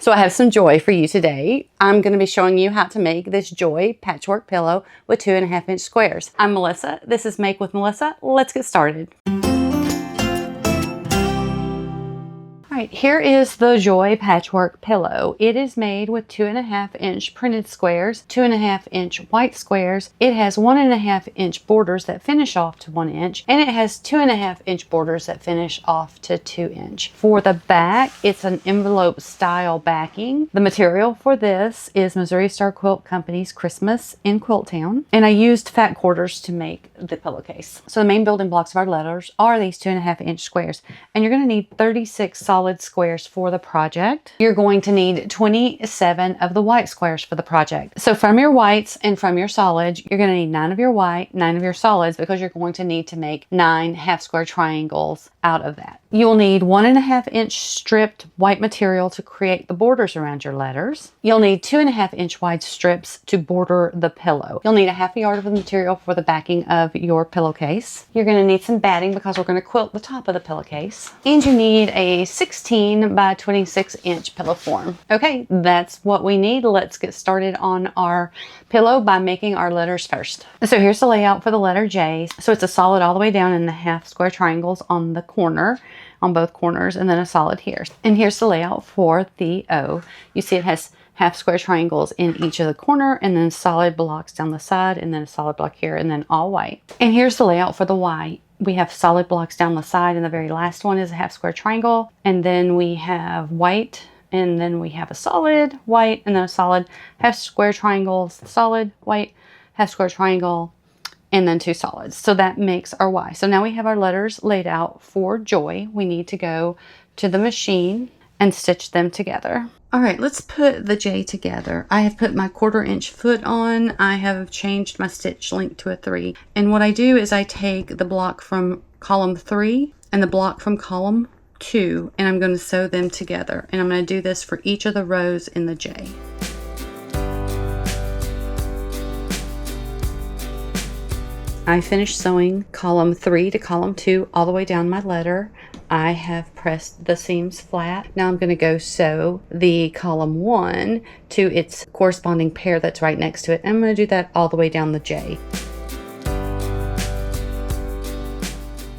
So I have some joy for you today. I'm going to be showing you how to make this joy patchwork pillow with 2.5-inch squares. I'm Melissa. This is Make with Melissa. Let's get started. Alright, here is the Joy Patchwork Pillow. It is made with 2.5-inch printed squares, 2.5-inch white squares. It has 1.5-inch borders that finish off to 1 inch, and it has 2.5-inch borders that finish off to 2 inch. For the back, it's an envelope style backing. The material for this is Missouri Star Quilt Company's Christmas in Quilt Town, and I used fat quarters to make the pillowcase. So the main building blocks of our letters are these 2.5-inch squares, and you're going to need 36 solid squares for the project. You're going to need 27 of the white squares for the project. So from your whites and from your solids, you're going to need 9 of your white, 9 of your solids, because you're going to need to make 9 half square triangles out of that. You'll need 1.5-inch stripped white material to create the borders around your letters. You'll need 2.5-inch wide strips to border the pillow. You'll need a ½ yard of the material for the backing of your pillowcase. You're going to need some batting because we're going to quilt the top of the pillowcase. And you need a 16 by 26 inch pillow form. Okay, that's what we need. Let's get started on our pillow by making our letters first. So here's the layout for the letter J. So it's a solid all the way down in the half square triangles on the corner, on both corners, and then a solid here. And here's the layout for the O. You see it has half square triangles in each of the corner, and then solid blocks down the side, and then a solid block here, and then all white. And here's the layout for the Y. We have solid blocks down the side, and the very last one is a half square triangle, and then we have white, and then we have a solid white, and then a solid half square triangles, solid white, half square triangle, and then 2 solids. So that makes our Y. So now we have our letters laid out for Joy. We need to go to the machine and stitch them together. All right, let's put the J together. I have put my 1/4-inch foot on. I have changed my stitch length to a 3. And what I do is I take the block from column 3 and the block from column 2, and I'm going to sew them together. And I'm going to do this for each of the rows in the J. I finished sewing column 3 to column 2 all the way down my letter. I have pressed the seams flat. Now I'm going to go sew the column 1 to its corresponding pair that's right next to it. I'm going to do that all the way down the J.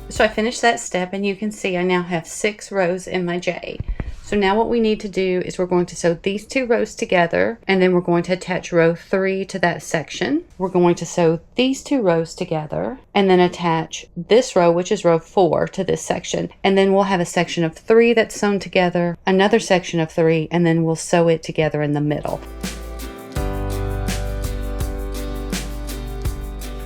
So I finished that step, and you can see I now have 6 rows in my J. So now what we need to do is we're going to sew these 2 rows together, and then we're going to attach row 3 to that section. We're going to sew these 2 rows together and then attach this row, which is row 4, to this section. And then we'll have a section of 3 that's sewn together, another section of 3, and then we'll sew it together in the middle.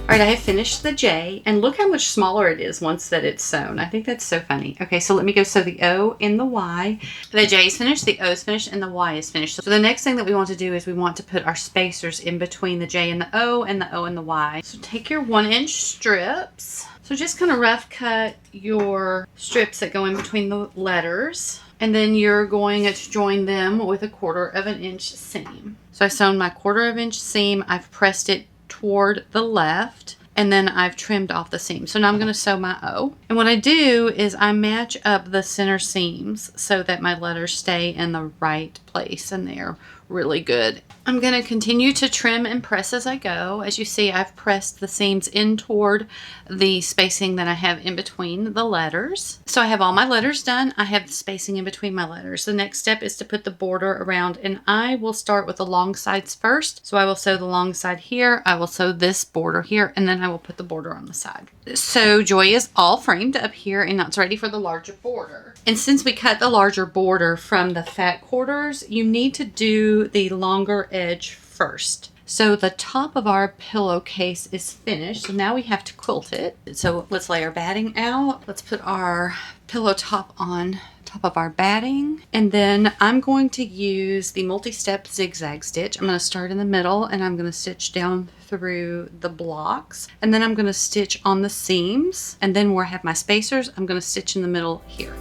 All right, I have finished the J, and look how much smaller it is once that it's sewn. I think that's so funny. Okay, so let me go sew the O in the Y. The J is finished, the O is finished, and the Y is finished. So the next thing that we want to do is we want to put our spacers in between the J and the O and the Y. So take your 1-inch strips. So just kind of rough cut your strips that go in between the letters, and then you're going to join them with a 1/4 inch seam. So I sewn my 1/4 inch seam. I've pressed it toward the left, and then I've trimmed off the seam. So now I'm going to sew my O. And what I do is I match up the center seams so that my letters stay in the right place, and they're really good. I'm going to continue to trim and press as I go. As you see, I've pressed the seams in toward the spacing that I have in between the letters. So I have all my letters done. I have the spacing in between my letters. The next step is to put the border around, and I will start with the long sides first. So I will sew the long side here. I will sew this border here, and then I will put the border on the side. So Joy is all framed up here, and now it's ready for the larger border. And since we cut the larger border from the fat quarters, you need to do the longer edge first. So the top of our pillowcase is finished. So now we have to quilt it. So let's lay our batting out. Let's put our pillow top on top of our batting. And then I'm going to use the multi-step zigzag stitch. I'm going to start in the middle, and I'm going to stitch down through the blocks. And then I'm going to stitch on the seams. And then where I have my spacers, I'm going to stitch in the middle here.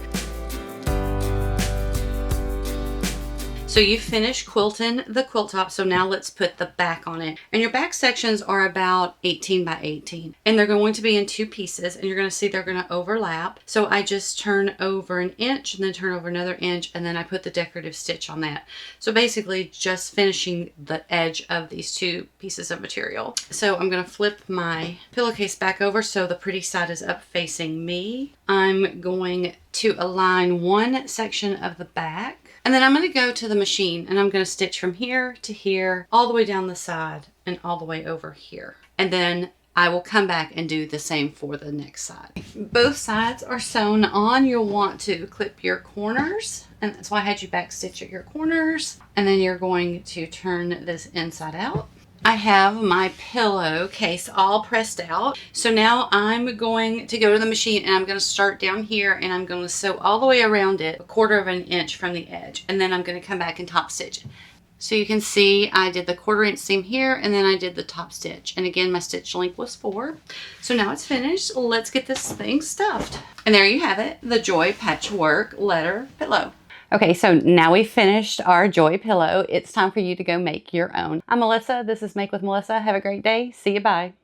So you finished quilting the quilt top, so now let's put the back on it. And your back sections are about 18 by 18. And they're going to be in 2 pieces, and you're going to see they're going to overlap. So I just turn over an inch and then turn over another inch, and then I put the decorative stitch on that. So basically just finishing the edge of these 2 pieces of material. So I'm going to flip my pillowcase back over so the pretty side is up facing me. I'm going to align one section of the back. And then I'm going to go to the machine and I'm going to stitch from here to here, all the way down the side and all the way over here. And then I will come back and do the same for the next side. If both sides are sewn on, you'll want to clip your corners. And that's why I had you back stitch at your corners. And then you're going to turn this inside out. I have my pillowcase all pressed out. So now I'm going to go to the machine and I'm going to start down here and I'm going to sew all the way around it, 1/4 of an inch from the edge. And then I'm going to come back and top stitch it. So you can see I did the 1/4 inch seam here and then I did the top stitch. And again, my stitch length was 4. So now it's finished. Let's get this thing stuffed. And there you have it, the Joy Patchwork letter pillow. Okay, so now we've finished our Joy pillow. It's time for you to go make your own. I'm Melissa. This is Make with Melissa. Have a great day. See you. Bye.